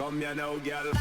Come here now, girl.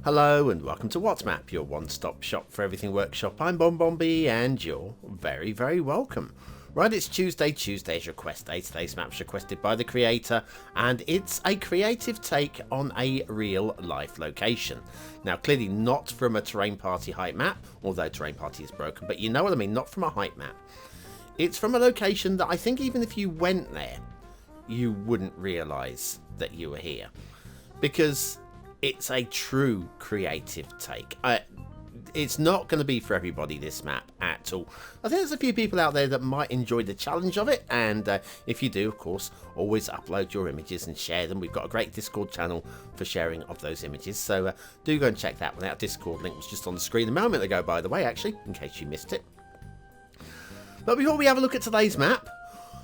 Hello and welcome to WhatsMap, your one-stop shop for everything workshop. I'm BonBonB and you're very, very welcome. Right, it's Tuesday is request day. Today's map's requested by the creator and it's a creative take on a real life location. Now clearly not from a Terrain Party height map, although Terrain Party is broken, but you know what I mean, not from a height map. It's from a location that I think even if you went there, you wouldn't realise that you were here. Because it's a true creative take. It's not going to be for everybody, this map, at all. I think there's a few people out there that might enjoy the challenge of it, and if you do, of course, always upload your images and share them. We've got a great Discord channel for sharing of those images, so do go and check that one out. Discord link was just on the screen a moment ago, by the way, actually, in case you missed it. But before we have a look at today's map,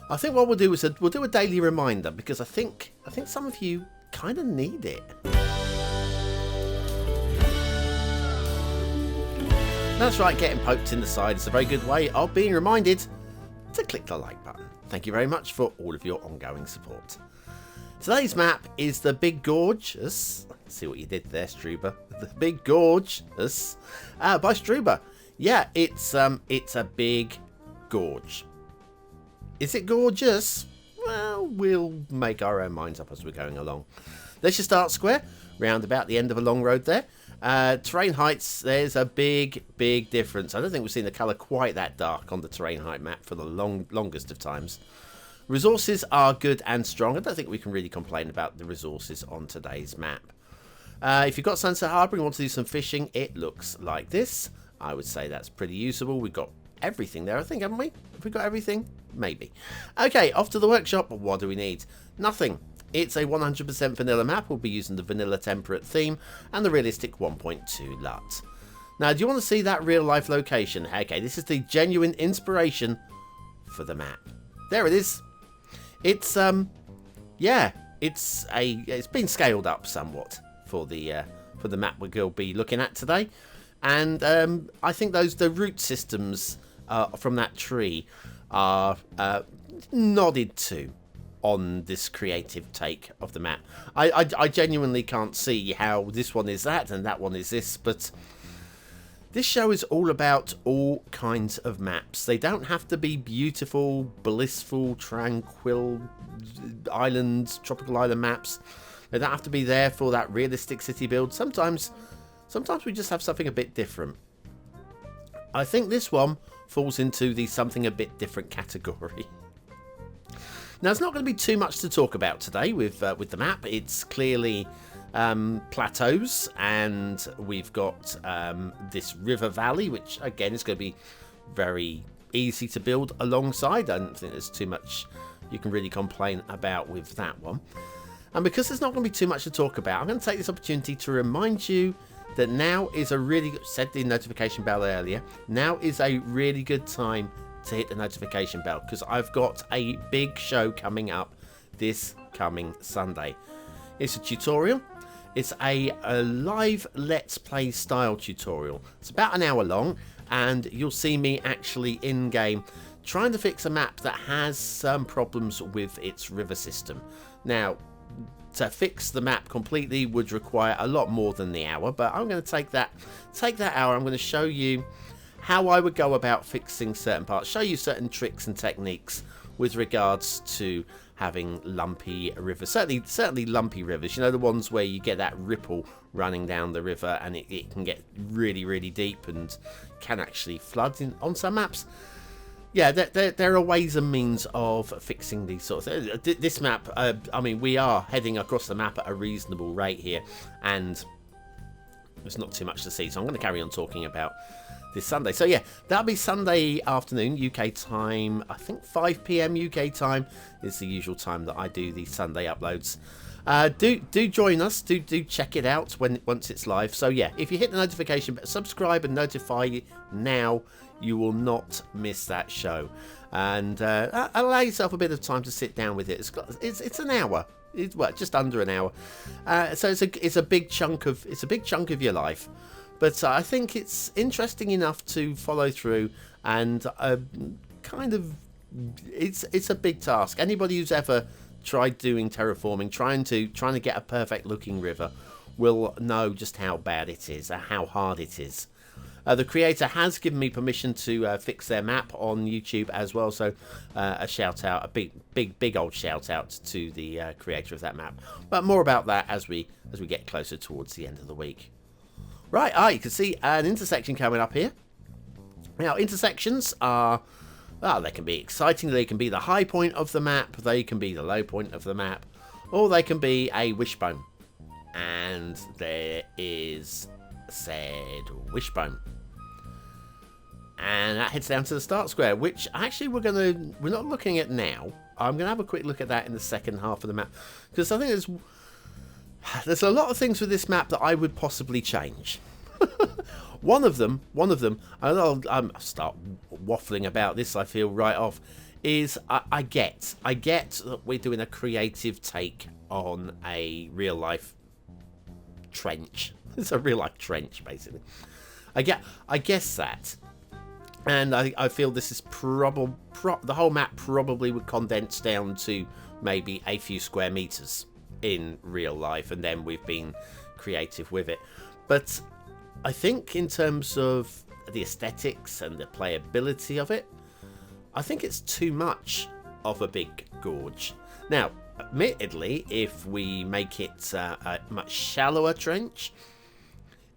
I think what we'll do is we'll do a daily reminder, because I think some of you kind of need it. That's right, getting poked in the side is a very good way of being reminded to click the like button. Thank you very much for all of your ongoing support. Today's map is the Big Gorge. See what you did there, Struber. The Big Gorge by Struber. Yeah, it's a big gorge. Is it gorgeous? Well, we'll make our own minds up as we're going along. There's your start square, round about the end of a long road there. Terrain heights, there's a big difference. I don't think we've seen the colour quite that dark on the terrain height map for the longest of times. Resources are good and strong. I don't think we can really complain about the resources on today's map. If you've got Sunset Harbour and want to do some fishing, it looks like this. I would say that's pretty usable. We've got everything there, I think, haven't we? Have we got everything? Maybe. Okay, off to the workshop. What do we need? Nothing. It's a 100% vanilla map. We'll be using the vanilla temperate theme and the realistic 1.2 LUT. Now, do you want to see that real life location? Okay, this is the genuine inspiration for the map. There it is. It's yeah, it's been scaled up somewhat for the map we'll be looking at today, and I think the root systems from that tree are nodded to on this creative take of the map. I genuinely can't see how this one is that and that one is this, but this show is all about all kinds of maps. They don't have to be beautiful, blissful, tranquil islands, tropical island maps. They don't have to be there for that realistic city build. Sometimes we just have something a bit different. I think this one falls into the something a bit different category. Now, it's not going to be too much to talk about today with the map. It's clearly plateaus, and we've got this river valley, which again is going to be very easy to build alongside. I don't think there's too much you can really complain about with that one. And because there's not going to be too much to talk about, I'm going to take this opportunity to remind you that now is a really good, said the notification bell earlier, now is a really good time to hit the notification bell, because I've got a big show coming up this coming Sunday. It's a tutorial. It's a live Let's Play style tutorial. It's about an hour long, and you'll see me actually in game trying to fix a map that has some problems with its river system. Now, to fix the map completely would require a lot more than the hour, but I'm going to take that hour. I'm going to show you how I would go about fixing certain parts, show you certain tricks and techniques with regards to having lumpy rivers, certainly lumpy rivers, you know, the ones where you get that ripple running down the river and it can get really deep and can actually flood on some maps. Yeah, there are ways and means of fixing these sorts of things. This map, I mean, we are heading across the map at a reasonable rate here, and there's not too much to see, so I'm going to carry on talking about this Sunday. So yeah, that'll be Sunday afternoon UK time. I think 5 PM UK time is the usual time that I do these Sunday uploads. Do join us. Do check it out once it's live. So yeah, if you hit the notification, subscribe and notify now, you will not miss that show. And allow yourself a bit of time to sit down with it. It's an hour. Well, just under an hour. So it's a big chunk of your life. But I think it's interesting enough to follow through, and kind of it's a big task. Anybody who's ever tried doing terraforming, trying to get a perfect looking river, will know just how bad it is, how hard it is. The creator has given me permission to fix their map on YouTube as well, so a shout out, a big old shout out to the creator of that map. But more about that as we get closer towards the end of the week. Right, you can see an intersection coming up here. Now, intersections are, well, they can be exciting. They can be the high point of the map. They can be the low point of the map, or they can be a wishbone. And there is said wishbone. And that heads down to the start square, which actually we're not looking at now. I'm gonna have a quick look at that in the second half of the map, because I think there's a lot of things with this map that I would possibly change. one of them, and I'll start waffling about this, I feel, right off, is I get that we're doing a creative take on a real life trench. It's a real life trench, basically. I guess that. And I feel this is the whole map probably would condense down to maybe a few square meters in real life, and then we've been creative with it. But I think in terms of the aesthetics and the playability of it, I think it's too much of a big gorge. Now, admittedly, if we make it a much shallower trench,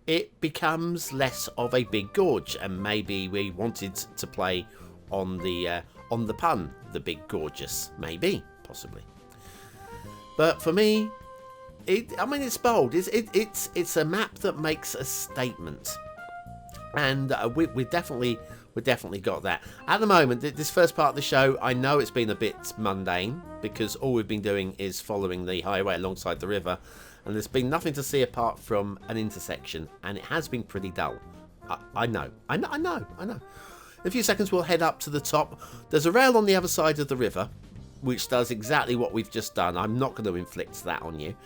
it becomes less of a big gorge, and maybe we wanted to play on the pun, the big gorgeous, maybe, possibly. But for me, it's bold. It's a map that makes a statement, and we definitely got that. At the moment, this first part of the show, I know it's been a bit mundane because all we've been doing is following the highway alongside the river. And there's been nothing to see apart from an intersection, and it has been pretty dull. I know. In a few seconds, we'll head up to the top. There's a rail on the other side of the river, which does exactly what we've just done. I'm not going to inflict that on you.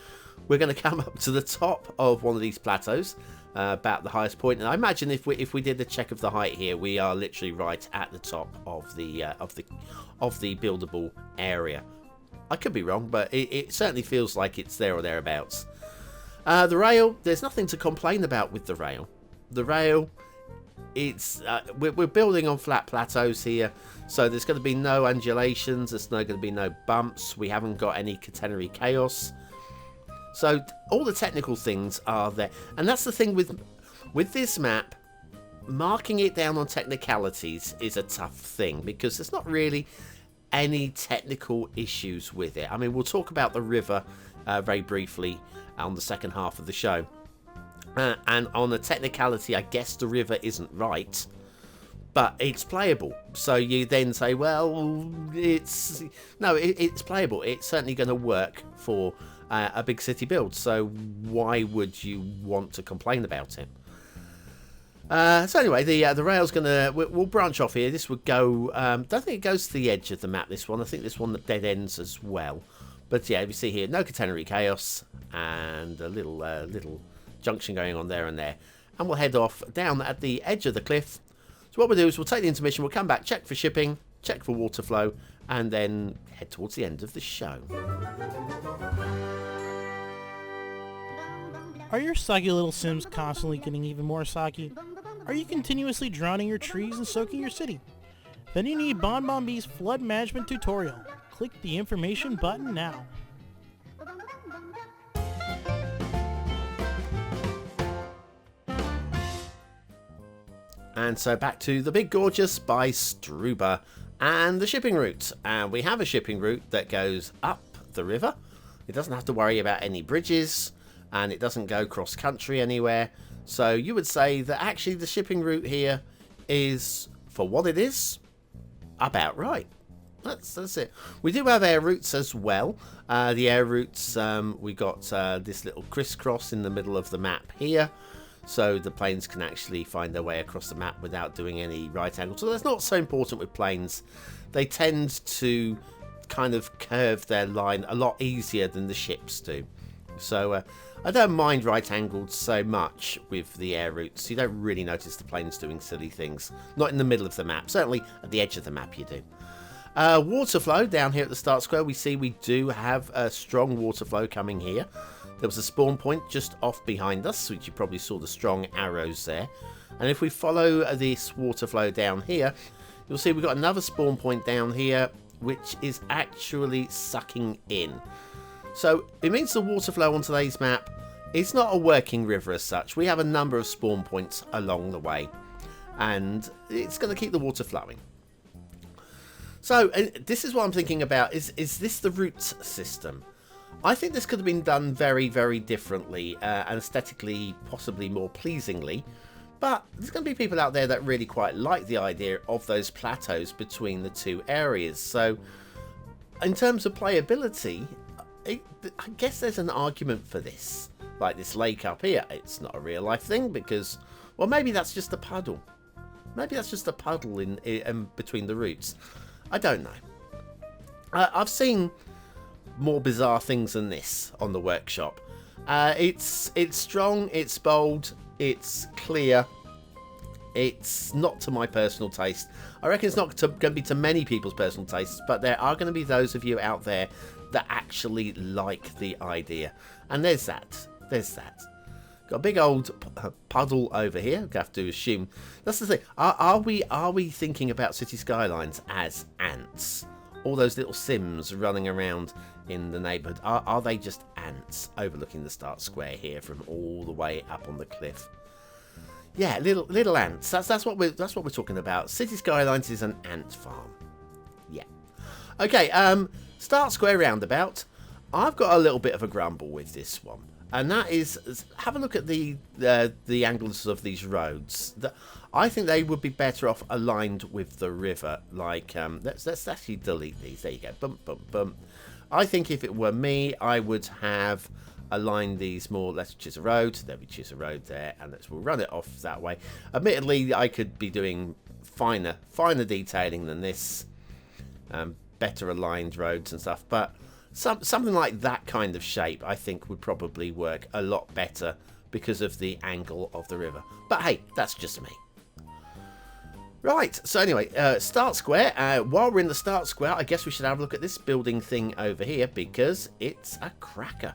We're going to come up to the top of one of these plateaus, about the highest point. And I imagine if we did the check of the height here, we are literally right at the top of the buildable area. I could be wrong, but it certainly feels like it's there or thereabouts. The rail, there's nothing to complain about with the rail. The rail, we're building on flat plateaus here, so there's going to be no undulations, there's going to be no bumps, we haven't got any catenary chaos. So all the technical things are there. And that's the thing with this map, marking it down on technicalities is a tough thing, because there's not really any technical issues with it. I mean, we'll talk about the river very briefly on the second half of the show. And on a technicality, I guess the river isn't right, but it's playable. So you then say, well, it's playable. It's certainly going to work for a big city build. So why would you want to complain about it? So anyway, the rail's we'll branch off here. This would go, don't think it goes to the edge of the map, this one. I think this one dead ends as well. But yeah, you see here, no catenary chaos, and a little junction going on there and there. And we'll head off down at the edge of the cliff. So what we'll do is we'll take the intermission, we'll come back, check for shipping, check for water flow, and then head towards the end of the show. Are your soggy little Sims constantly getting even more soggy? Are you continuously drowning your trees and soaking your city? Then you need BonBonB's flood management tutorial. Click the information button now. And so back to the Big Gorgeous by Struber and the shipping route. And we have a shipping route that goes up the river. It doesn't have to worry about any bridges, and it doesn't go cross country anywhere. So you would say that actually the shipping route here is, for what it is, about right. That's it. We do have air routes as well. The air routes, we got this little crisscross in the middle of the map here, so the planes can actually find their way across the map without doing any right angles. So that's not so important with planes. They tend to kind of curve their line a lot easier than the ships do. So I don't mind right angled so much with the air routes. You don't really notice the planes doing silly things. Not in the middle of the map. Certainly at the edge of the map you do. Water flow down here at the start square. We see we do have a strong water flow coming here. There was a spawn point just off behind us, which you probably saw the strong arrows there. And if we follow this water flow down here, you'll see we've got another spawn point down here, which is actually sucking in. So it means the water flow on today's map is not a working river as such. We have a number of spawn points along the way, and it's going to keep the water flowing. So this is what I'm thinking about. Is this the route system? I think this could have been done very, very differently and aesthetically, possibly more pleasingly. But there's going to be people out there that really quite like the idea of those plateaus between the two areas. So in terms of playability, I guess there's an argument for this. Like this lake up here, it's not a real life thing because, well, maybe that's just a puddle. Maybe that's just a puddle in between the routes. I don't know. I've seen more bizarre things than this on the workshop. It's strong, it's bold, it's clear. It's not to my personal taste. I reckon it's not going to be to many people's personal tastes, but there are going to be those of you out there that actually like the idea. And there's that. There's that. Got a big old puddle over here. I have to assume. That's the thing. Are we thinking about City Skylines as ants? All those little Sims running around in the neighbourhood. Are they just ants overlooking the start square here from all the way up on the cliff? Yeah, little ants. That's what we're talking about. City Skylines is an ant farm. Yeah. Okay. Start square roundabout. I've got a little bit of a grumble with this one, and that is, have a look at the angles of these roads. I think they would be better off aligned with the river. Like, let's actually delete these. There you go. Bump, bump, bump. I think if it were me, I would have aligned these more. Let's choose a road. There we choose a road there, and we'll run it off that way. Admittedly, I could be doing finer detailing than this. Better aligned roads and stuff, but something like that kind of shape I think would probably work a lot better because of the angle of the river. But hey, that's just me. Right, so anyway, start square. While we're in the start square, I guess we should have a look at this building thing over here because it's a cracker.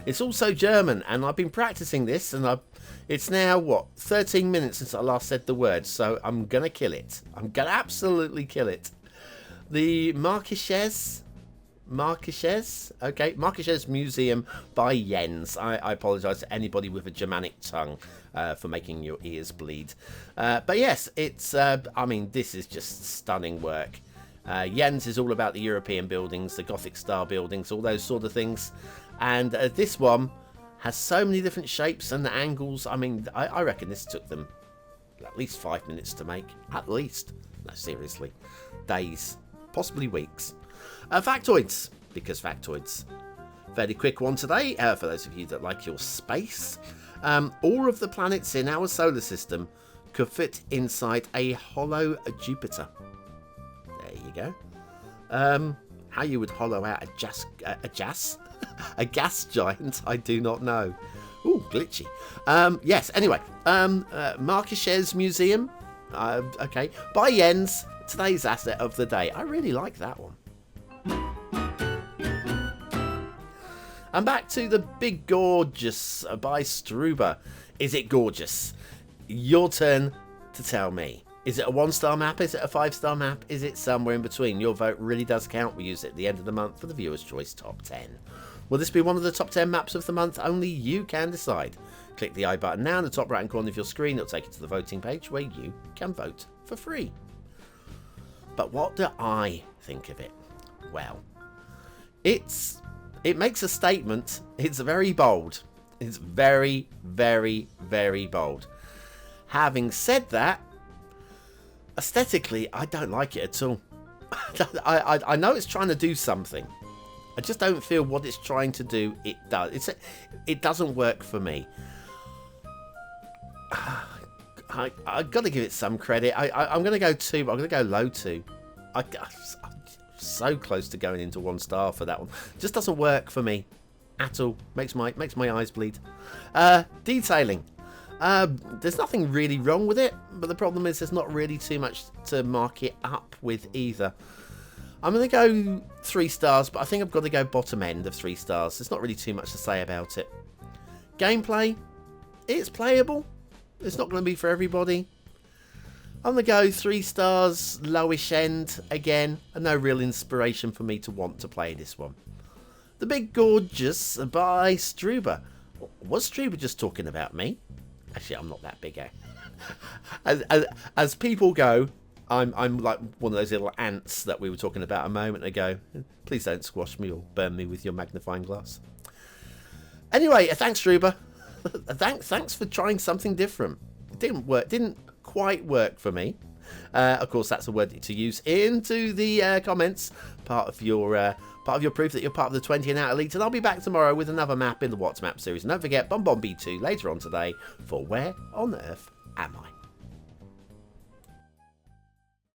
It's also German, and I've been practicing this, and it's now, what, 13 minutes since I last said the word, so I'm going to kill it. I'm going to absolutely kill it. The Märkisches Museum by Jens. I apologise to anybody with a Germanic tongue for making your ears bleed. But yes, it's, I mean, this is just stunning work. Jens is all about the European buildings, the Gothic style buildings, all those sort of things. And this one has so many different shapes and angles. I mean, I reckon this took them at least 5 minutes to make. At least. No, seriously. Days. Possibly weeks. Factoids. Because factoids. Fairly quick one today. For those of you that like your space. All of the planets in our solar system could fit inside a hollow Jupiter. There you go. How you would hollow out a gas giant, I do not know. Ooh, glitchy. Yes, anyway. Märkisches Museum. Okay. By Jens, today's asset of the day. I really like that one. And back to the Big Gorge by Struber. Is it gorgeous? Your turn to tell me. Is it a 1-star map? Is it a 5-star map? Is it somewhere in between? Your vote really does count. We use it at the end of the month for the Viewer's Choice Top 10. Will this be one of the top 10 maps of the month? Only you can decide. Click the I button now in the top right hand corner of your screen. It'll take you to the voting page where you can vote for free. But what do I think of it? Well, it makes a statement. It's very bold. It's very, very, very bold. Having said that, aesthetically, I don't like it at all. I know it's trying to do something. I just don't feel what it's trying to do. It does. It doesn't work for me. I've got to give it some credit. I'm going to go 2, but I'm going to go low 2. so close to going into 1 star for that one. Just doesn't work for me at all. Makes my eyes bleed. Detailing. There's nothing really wrong with it, but the problem is there's not really too much to mark it up with either. I'm going to go 3 stars, but I think I've got to go bottom end of 3 stars. There's not really too much to say about it. Gameplay, it's playable. It's not going to be for everybody. I'm going to go 3 stars, lowish end again, and no real inspiration for me to want to play this one. The Big Gorge by Struber. Was Struber just talking about me? Actually, I'm not that big, eh? As people go, I'm like one of those little ants that we were talking about a moment ago. Please don't squash me or burn me with your magnifying glass. Anyway, thanks, Struber. Thanks for trying something different. It didn't work. Didn't quite work for me. Of course, that's a word to use into the comments. Part of your proof that you're part of the 20 and out elite. And I'll be back tomorrow with another map in the What's Map series. And don't forget BonBonB 2 later on today for Where on Earth Am I?